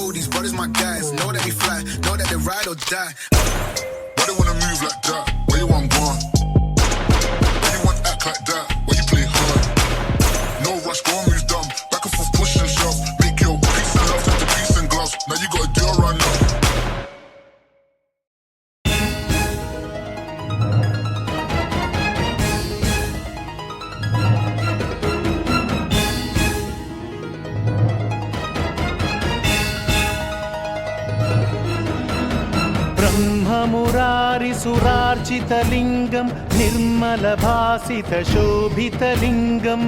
know these brothers my guys. Know that we fly, know that they ride or die. Why they wanna move like that? Where you want gone? Why you want act like that? Why you play hard? No rush, go and move dumb. Back and forth, push and shove. Make your peace and love into peace and gloves. Now you gotta do it right now. ब्रह्ममुरारिसुरार्चितलिङ्गं निर्मलभासितशोभितलिङ्गम्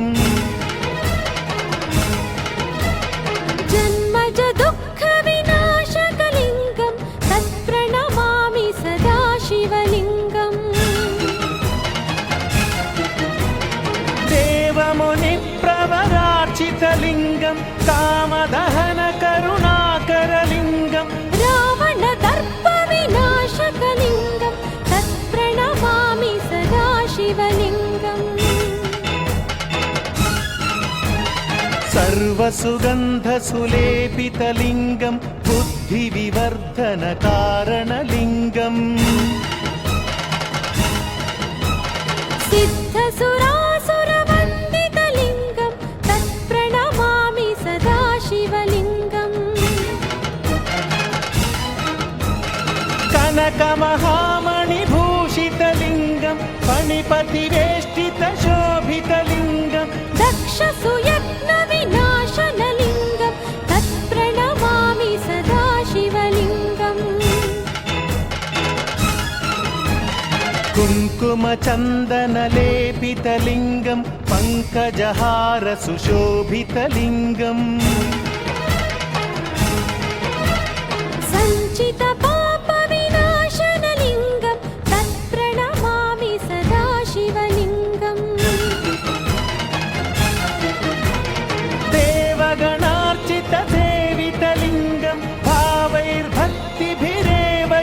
जन्मज दुःखविनाशकलिङ्गं तत्प्रणमामि सदा शिवलिङ्गम् देवमुनिप्रवरार्चितलिङ्गं कामदहनकरुणाकरलिङ्गं रावणदर्पविनाशकलिङ्गं तत्प्रणमामि सदा शिवलिङ्गम् सर्वसुगन्धसुलेपितलिङ्गं बुद्धिविवर्धनकारणलिङ्गम् सिद्धसुरासुरवन्दितलिङ्गं तत्प्रणमामि सदा शिवलिङ्गम् कनकमहामणिभूषितलिङ्गं फणिपतिवेष्टितशोभितलिङ्गं दक्षसुयज्ञविनाशनलिङ्गं तत्प्रणमामि सदा शिवलिङ्गम् कुङ्कुमचन्दनलेपितलिङ्गं पङ्कजहारसुशोभितलिङ्गम् सञ्चितपापविनाशनलिङ्गं तत्प्रणमामि सदा शिवलिङ्गम् देवगणार्चितसेवितलिङ्गं भावैर्भक्तिभिरेव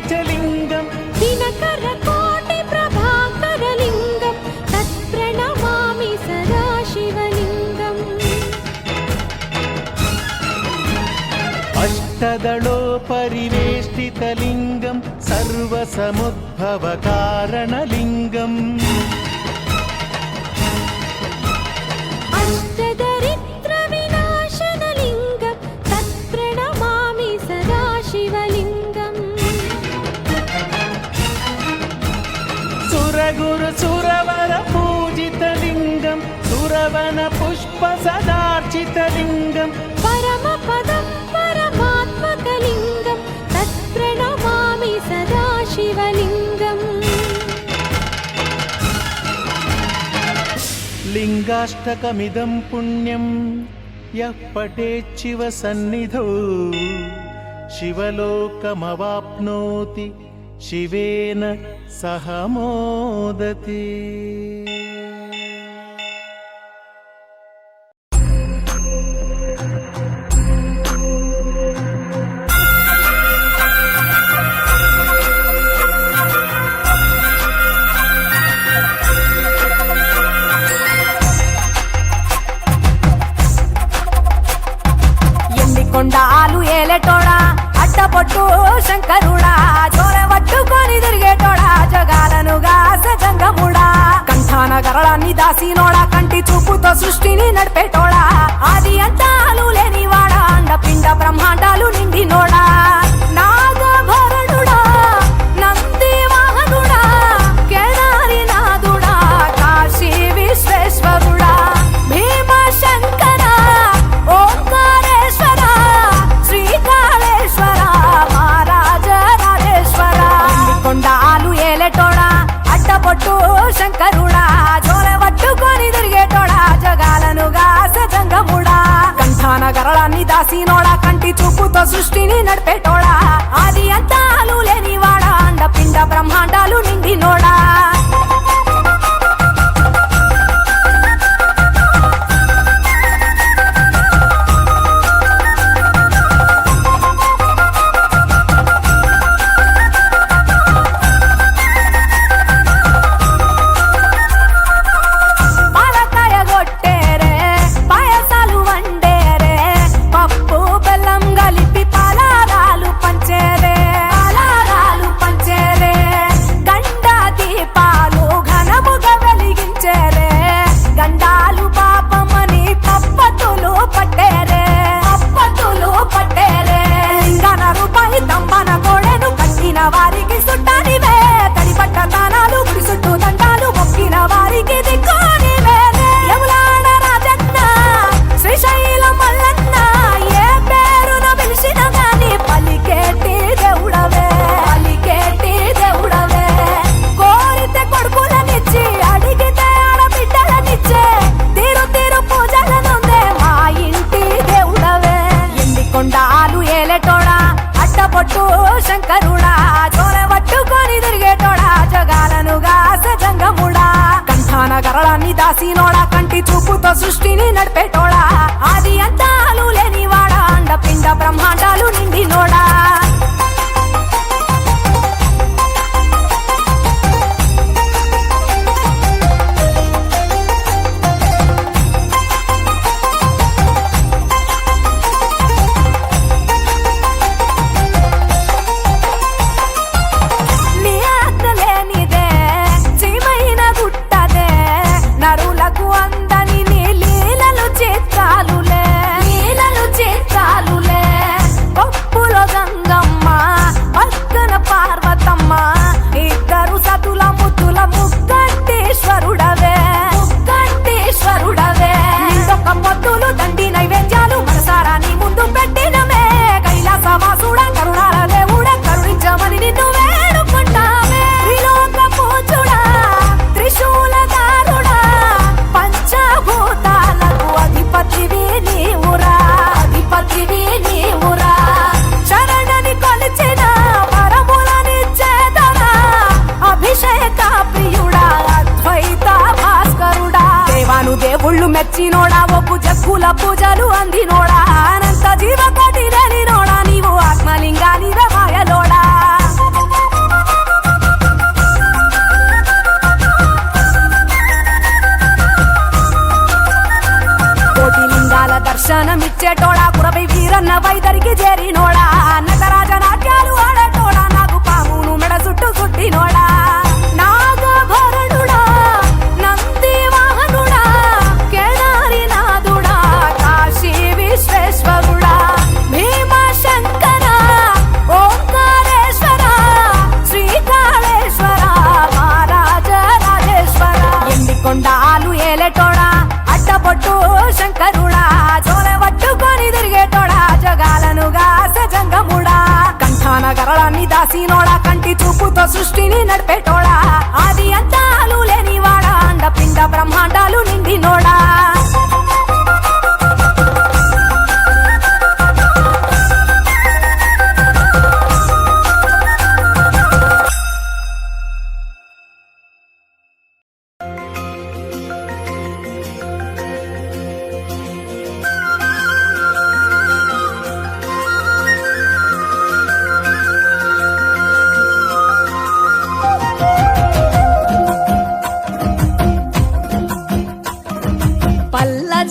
च लिङ्गं दिनकरकोटिप्रभाकरलिङ्गं तत्प्रणमामि सदा शिवलिङ्गम् अष्टदलोपरिवेष्टितलिङ्गं सर्वसमुद्भवकारणलिङ्गम् अष्टदरिद्रविनाशनलिङ्गं तत्प्रणमामि सदा शिवलिङ्गम् सुरगुरुसुरवरपूजितलिङ्गं सुरवनपुष्पसदार्चितलिङ्गं परमपदं परमात्मकलिङ्गं तत्प्रणमामि सदा शिवलिङ्गम् लिङ्गाष्टकमिदं पुण्यं यः पठेच्छिव सन्निधौ शिवलोकमवाप्नोति शिवेन सह मोदते। కొండాలు ఏలేటోడా అడ్డపొట్టు శంకరుడా జోరె పట్టుకొని తిరిగేటోడా జగాలను గాస జంగముడా కంఠాన గరళాన్ని దాసినోడా కంటి చూపుతో సృష్టిని నడిపేటోడా ఆది అంతాలు లేనివాడా అండపిండ బ్రహ్మాండాలు నిండినోడా నాగభరణుడా నంది వాహనుడా కేదారి నాథుడా కాశీ విశ్వేశ్వరుడా భీమశంకర ఓంకారేశ్వర శ్రీకాళేశ్వర మహారాజరాజేశ్వర కొండాలు ఏలేటోడా అడ్డపొట్టు శంకరుడా జోరె పట్టుకొని తిరిగేటోడా జగాలను గాస జంగముడా కంఠాన గరళాన్ని దాసినోడా కంటి చూపుతో సృష్టిని నడిపేటోడా ఆది అంతాలు లేనివాడా అండపిండ బ్రహ్మాండాలు నిండినోడా పాలకాయ కొట్టేరే పాయసాలు వండేరే పప్పు బెల్లం కలిపి పాల ఏలేటోడా అట్టపొట్టు శంకరుడా జోలె పట్టుకొని తిరిగేటోడా జగాలను గాసె జంగముడా కంఠాన గరళాన్ని దాసినోడా కంటి చూపుతో సృష్టిని నడిపేటోడా ఆది అంతాలు లేనివాడా అండపిండ బ్రహ్మాండాలు నిండినోడా దేవుళ్ళు మెచ్చినోడా ఒప్పు జక్కుల పూజలు అందినోడా అనంత జీవకోటి లేనినోడా నీవు ఆత్మలింగాని మాయలోడా కోటి లింగాల దర్శనమిచ్చేటోడా కురవై వీరన్న వైదరికి చేరినోడా నటరాజ నాట్యాలు ఆడేటోడా నాకు పామును మెడ చుట్టూ కుట్టినోడా నాగభరణుడా నంది వాహనుడా కేదారినాథుడా కాశీ విశ్వేశ్వరుడా భీమశంకర ఓంకారేశ్వర శ్రీకాళేశ్వర మహారాజ రాజేశ్వర ఎండికొండాలు ఏలేటోడా అడ్డపొట్టు శంకరుడా జోలె పట్టుకొని తిరిగేటోడా జగాలను గాసె జంగముడా కంఠాన గరళాన్ని దాసినోడా కంటి చూపుతో సృష్టిని నడిపేటోడా ఆది అంతాలు లేనివాడా అండపిండ బ్రహ్మాండాలు నిండినోడా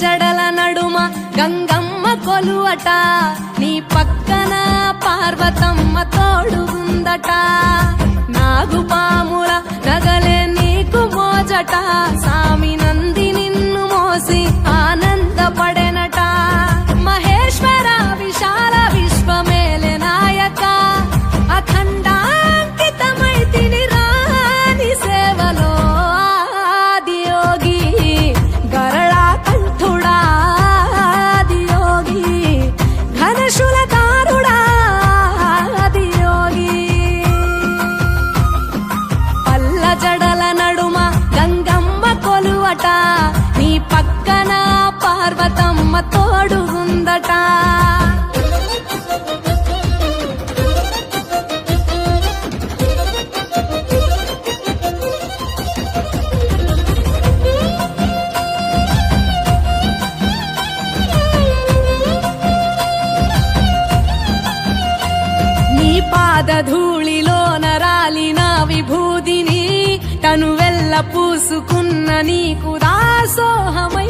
జడల నడుమ గంగమ్మ కొలువట నీ పక్కన పార్వతమ్మ తోడుగుందట నాగుపాముల నగలే నీకు మోజట సామి నంది నిన్ను మోసి ఆనందపడెనట మహేశ్వర విశాల విశ్వమేలే నాయక అఖండాంకితమైతిని రాని సేవలో ఆదియోగి గరళా కంఠుడా ఆదియోగి ఘనశూలధారుడా ఆదియోగి పల్ల జడల నడుమ గంగమ్మ కొలువట నీ పక్కన పార్వతమ్మ తోడుగుందట పాదధూళిలో నరాలిన విభూదిని తనువెల్ల పూసుకున్న నీకు దాసోహమై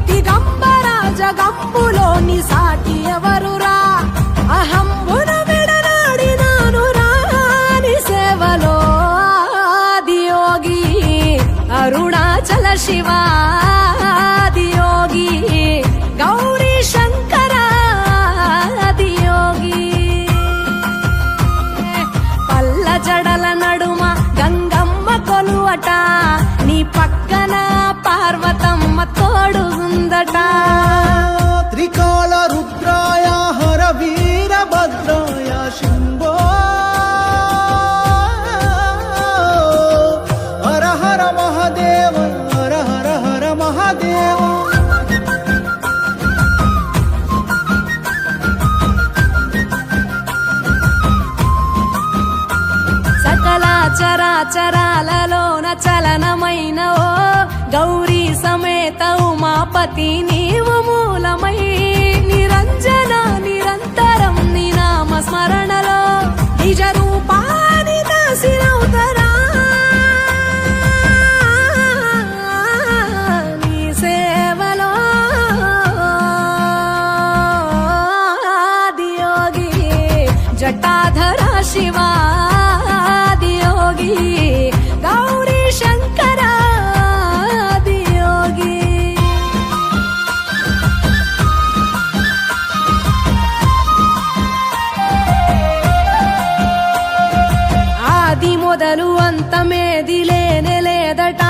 దిగంబర జగంబులోని సాటి ఎవరురా అహంబున విడనాడినాను రాని సేవలో ఆదియోగి అరుణాచల శివ ఆదియోగి గౌరీ శంకర ఆదియోగి జడల నడుమ గంగమ్మ కొలువట నీ పక్కన పార్వతమ్మ తోడుగుందట త్రికాల రుద్రాయ హర వీరభద్రాయ శంభో హర హర మహాదేవ హర హర హర చరాచరాలలోన చలనమైన ఓ గౌరీ సమేత ఉమాపతి నీవు మూలమై నిరంజన నిరంతరం నీ నామ స్మరణలో నిజ రూపాని దాసిరవుతరా నీ సేవలో ఆదియోగి జటాధర శివా గౌరీ శంకర ఆదియోగి ఆది మొదలు అంతమేది లేనే లేదట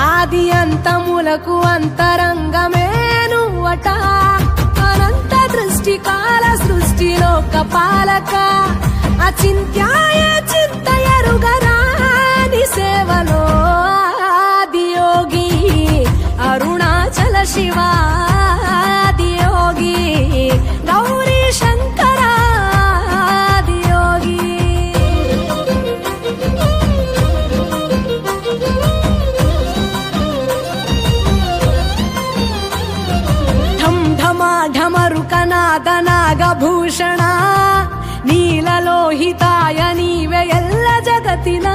ఆది అంతములకు అంతరంగమే నువ్వట అనంత దృష్టి కాల సృష్టిలోక పాలక అచింత్యాయ చింతయరుగరా నీ సేవలో ఆదియోగి అరుణాచల శివ ఆదియోగి గౌరీ శంకర ఆదియోగి ఢం ఢమా ఢమరుకనాద నాగభూషణ నీలలోహితాయ నీవే ఎల్ల జగతిన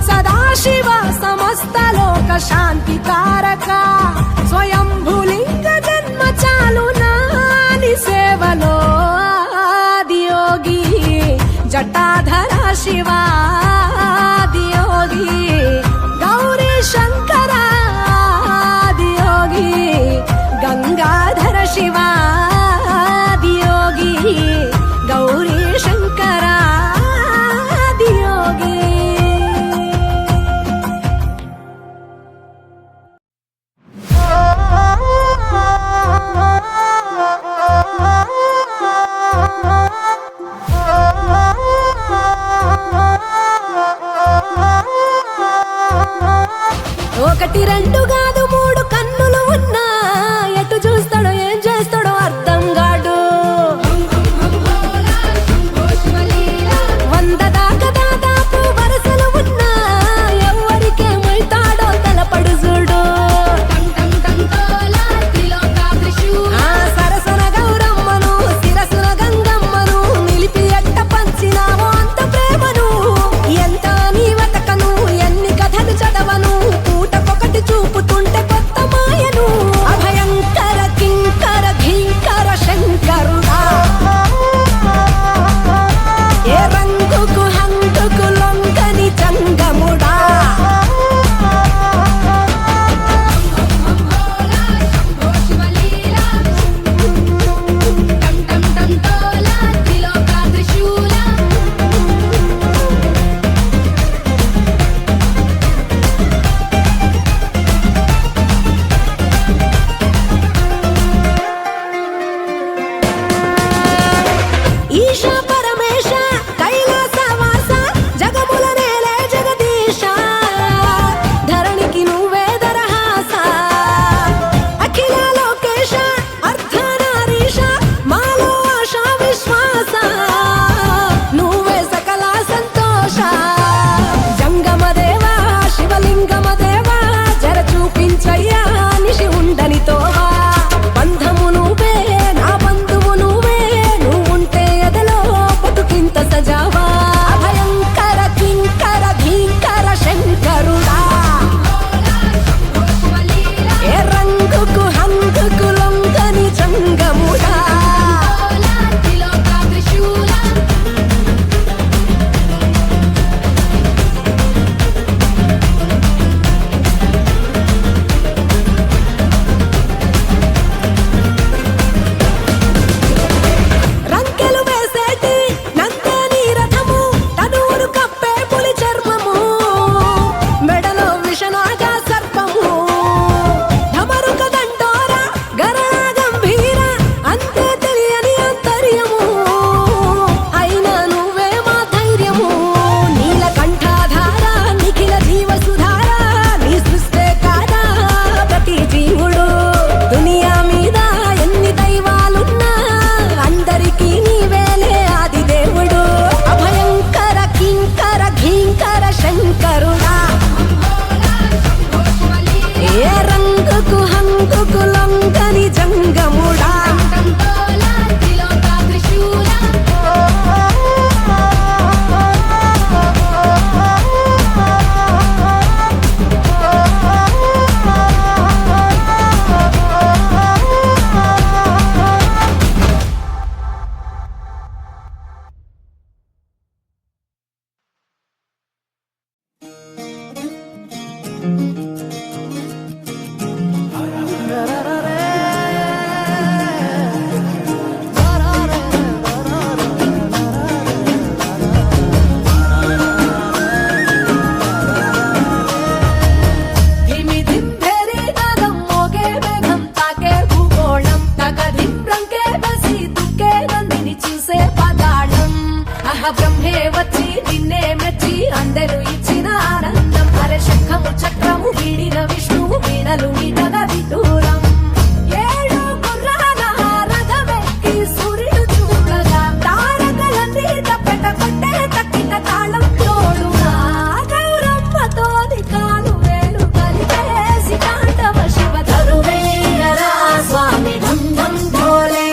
సదాశివ సమస్త లోక శాంతి కారక స్వయంభులింగ జన్మ చాలునా నీ సేవలో ఆదియోగి జటాధర శివ ఆదియోగి గౌరీ శంకర ఆదియోగి గంగాధర శివ ఆదియోగి గౌరీ శంకర ఆదియోగి ఒకటి రెండు కాదు మూడు కన్నులు ఉన్నా ఎటు చూస్తాడో ఏం చేస్తాడో అర్థం కాడు వంద దాకా దాదాపు వరసలు ఉన్నా ఎవరికేమైతాడో తలపడు చూడు ఆ సరసన గౌరమ్మను శిరసున గంగమ్మను నిలిపి ఎట్ట పంచినావో అంత ప్రేమను ఎంత నీ వతకను ఎన్ని కథలు చదవను పూటకొకటి చూపుతుంటే కొత్త మాయను అభయంకర కింకర ఘీంకర శంకరుడా ఏ రంగుకు హంగుకు లొంగని జంగముడా ఈశ పరమేశ కైలాస వాస జగముల నేలే జగదీశ ధరణికి నువ్వే దరహాస అఖిల లోకేశ అర్ధనారీశ మాలో ఆశ విశ్వాస నువ్వే సకల సంతోష జంగమ దేవా శివలింగమ దేవా జర చూపించయ్యా నిషి ఉండని తోవా బంధము నువ్వే నా బంధువు నువ్వే నువ్వుంటే ఎదలో స్వరహ బ్రహ్మే వచ్చి నిన్నే మెచ్చి అందరూ ఇచ్చిన ఆనందం అరే శంఖము చక్రము వీడిన విష్ణువు వీణలు మీటగా విదూరం ఏడు గుర్రాల రథమెక్కి సూర్యుడు చూడగా తారకలన్నీ తప్పెట కొట్టే తక్కిన తాళం తోడుగా గౌరమ్మతోని కాలు వేలు కలిపేసి తాండవ శివ తరువేయరా స్వామి ఢం ఢం భోలే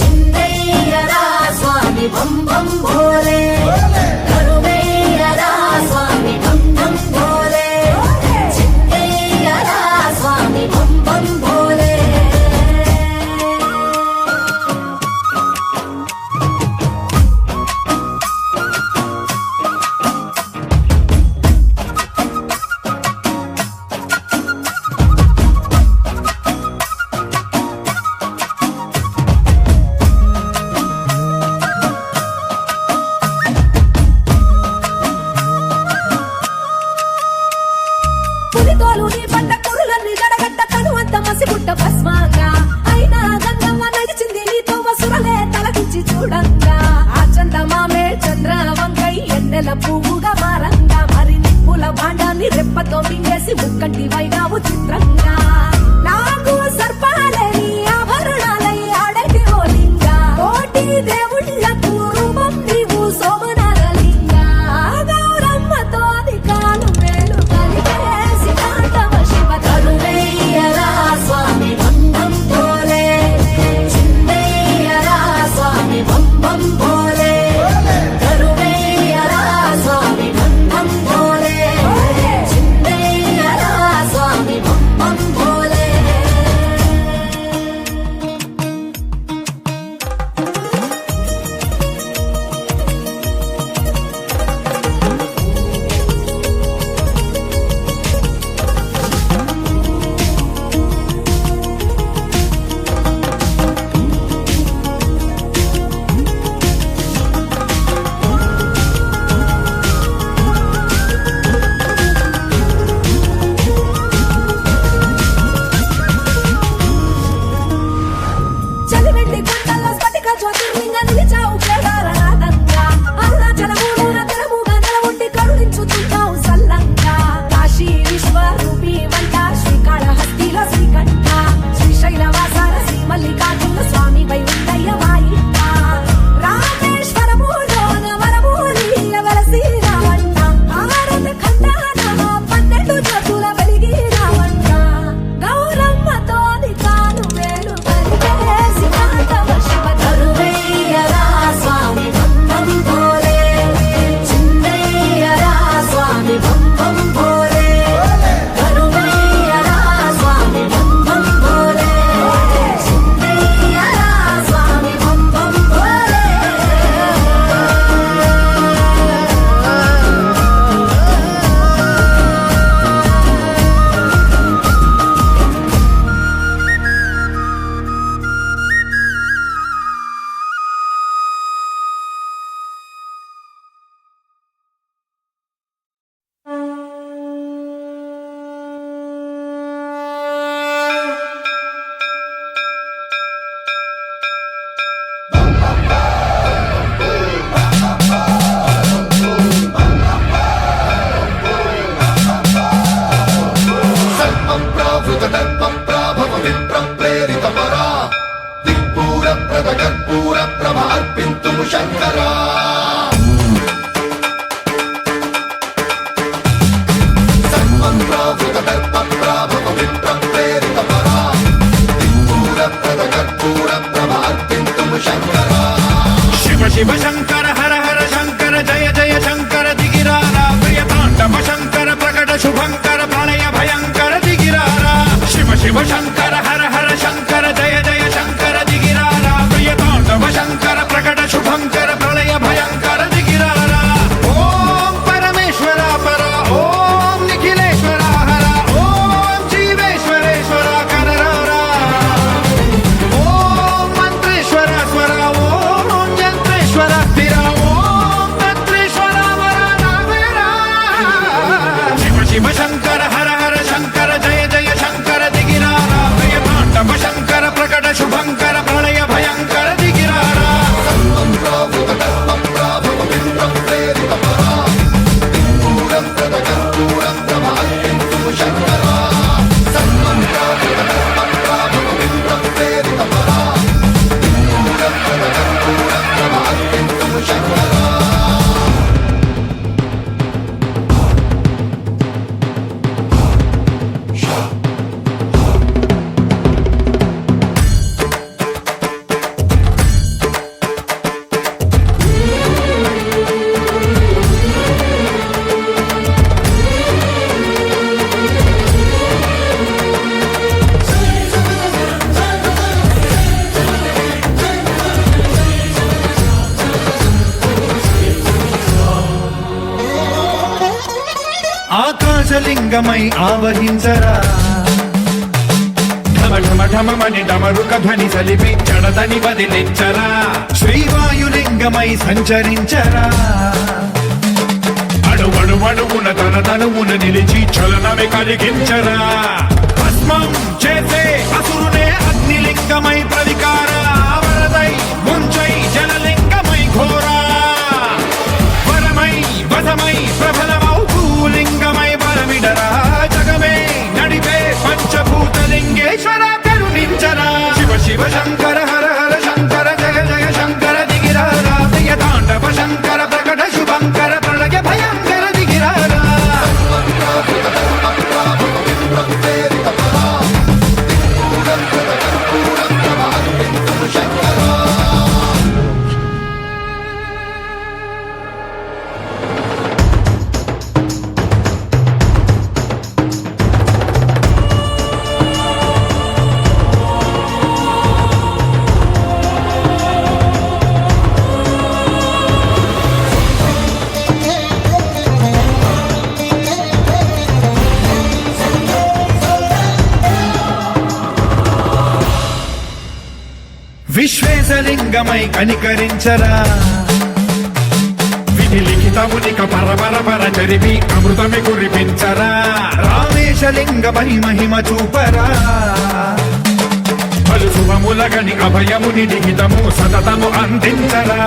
చిందయ్యరా స్వామి బం బం భోలే తరువేయరా స్వామి ఢం ఢం భోలే చిందయ్యరా స్వామి బం బం భోలే పులితోలు నీ పంట కురులన్నీ గడగట్ట తను అంత మసిగుట్ట భస్మంగా అయినా గంగమ్మ నడిచింది నీతో వసురలే తలకించి చూడంగా ఆ చందమామే చంద్ర వంకై ఎన్నెల పువ్వుగా మారంగా మరి నిప్పుల భాండాన్ని రెప్పతో మింగేసి ముక్కంటి వైనావు చిత్రంగా నాకు సర్పాలే నీ ఆభరణాలై ఆడటి ఓ లింగా కోటి దేవుళ్ళకు రూపం నీవు సోమనారలింగా గౌరమ్మతోని కాలు వేలు కలిపేసి తాండవ శివ తరువేయరా స్వామి ఢం ఢం భోలే చిందయ్యరా స్వామి బం బం భోలే తరువేయరా స్వామి ఢం ఢం భోలే చిందయ్యరా స్వామి బం బం భోలే చలివెండి కొండల్లో స్ఫటిక జ్యోతిర్లింగ నిలిచావు కేదారనాథంగా అరుణాచలములోన తెరముగా నిలబొట్టి కరుణించుతున్నావు సల్లంగా కాశీ విశ్వరూపి వంట శ్రీకాళహస్తిలో శ్రీకంఠ శ్రీశైలవాసాల శ్రీ మల్లికార్జున స్వామి వై ఉండయ్య వాయిట్ట రామేశ్వరములోన వరమూలియ వెలసి రావంట భారత ఖండాన 12 జ్యోతుల వెలిగి రావంట గౌరమ్మతోని కాను వేలు కలిపేసి తాండవ శివ తరువేయరా స్వామి ఢం ఢం భోలే చిందయ్యరా స్వామి బం బం భోలే తరువేయరా స్వామి ఢం ఢం భోలే చిందయ్యరా స్వామి బం బం భోలే సర్పం ప్రావృత దర్పం ప్రాభవ విప్రం ప్రేరిత పరా దిక్పూర ప్రద కర్పూర ప్రభ అర్పింతుము శంకరా సర్పం ప్రావృత దర్పం ప్రాభవ విప్రం ప్రేరిత పరా దిక్పూర ప్రద కర్పూర ప్రభ అర్పింతుము శంకరా శివ శివ శంకర హర హర శంకర జయ జయ శంకర దిగిరారా ప్రియ తాండవ శంకర ప్రకట శుభంకర ప్రళయ భయంకర దిగిరారా శివ శివ శంకర హర హర శంకర జయ జయ శంకర దిగిరారా ప్రియ తాండవ శంకర ప్రకట శుభంకర ప్రళయ భయంకర దిగిరారా ఓం పరమేశ్వర పర ఓం నిఖిలేశ్వర హర ఓం జీవేశ్వరేశ్వర కరరారా ఓం మంత్రేశ్వర స్వర ఓం యంత్రేశ్వర స్థిర ఓం తంత్రేశ్వర వర నావేరా శివ శివ శంకర హర హర శంకర జయ జయ శంకర దిగిరారా ప్రియ తాండవ శంకర ప్రకట శుభంకర ప్రళయ భయంకర దిగిరారా సర్వం ప్రావృత ఆకాశలింగమై ఆవహించరా ఢమ ఢమ ఢమమని డమరుక ధ్వని సలిపి జడదని వదిలించరా శ్రీవాయులింగమై సంచరించరా అణువణువున తన తనువున నిలిచి చలనమే కలిగించరా భస్మం చేసే అసురునే అగ్నిలింగమై ప్రవికార వరదై ముంచై జలలింగమై ఘోరా వరమై వదమై ప్రబలమౌ భూలింగమై బలమిడరా జగమే నడిపే పంచభూతలింగేశ్వర కరుణించరా శివ శివ శంకర హర హర శంకర జయ జయ శంకర దిగిరారా ప్రియ తాండవ శంకర ప్రకట శుభంకర ప్రళయ భయంకర దిగిరారా విశ్వేశలింగమై కనికరించరా విధి లిఖితమునిక పరపర చరిపి అమృతమి కురిపించరా రామేశలింగమై మహిమ చూపరా పలు శుభములగని అభయముని లిఖితము సతతము అందించరా